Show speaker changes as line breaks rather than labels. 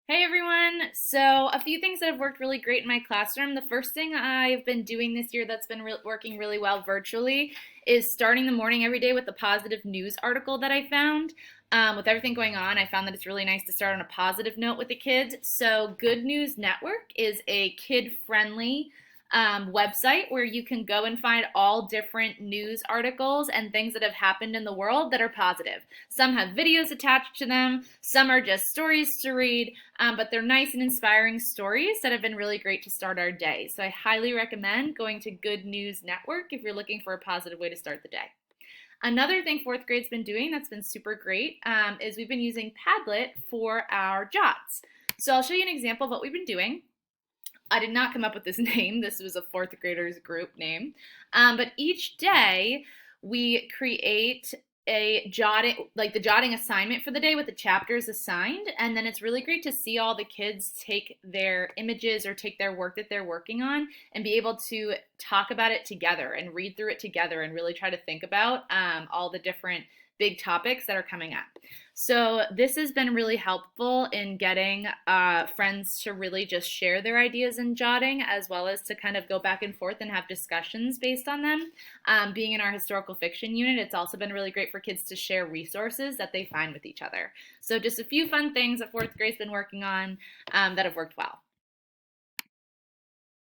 Hey everyone! So, a few things that have worked really great in my classroom. The first thing I've been doing this year that's been working really well virtually is starting the morning every day with a positive news article that I found. With everything going on, I found that it's really nice to start on a positive note with the kids. So, Good News Network is a kid friendly website where you can go and find all different news articles and things that have happened in the world that are positive. Some have videos attached to them, some are just stories to read, but they're nice and inspiring stories that have been really great to start our day. So I highly recommend going to Good News Network if you're looking for a positive way to start the day. Another thing fourth grade's been doing that's been super great is we've been using Padlet for our JOTS. So I'll show you an example of what we've been doing. I did not come up with this name. This was a fourth graders group name. But each day we create a jotting, like the jotting assignment for the day with the chapters assigned. And then it's really great to see all the kids take their images or take their work that they're working on and be able to talk about it together and read through it together and really try to think about all the different big topics that are coming up. So this has been really helpful in getting friends to really just share their ideas in jotting, as well as to kind of go back and forth and have discussions based on them. Being in our historical fiction unit, it's also been really great for kids to share resources that they find with each other. So just a few fun things that fourth grade's been working on that have worked well.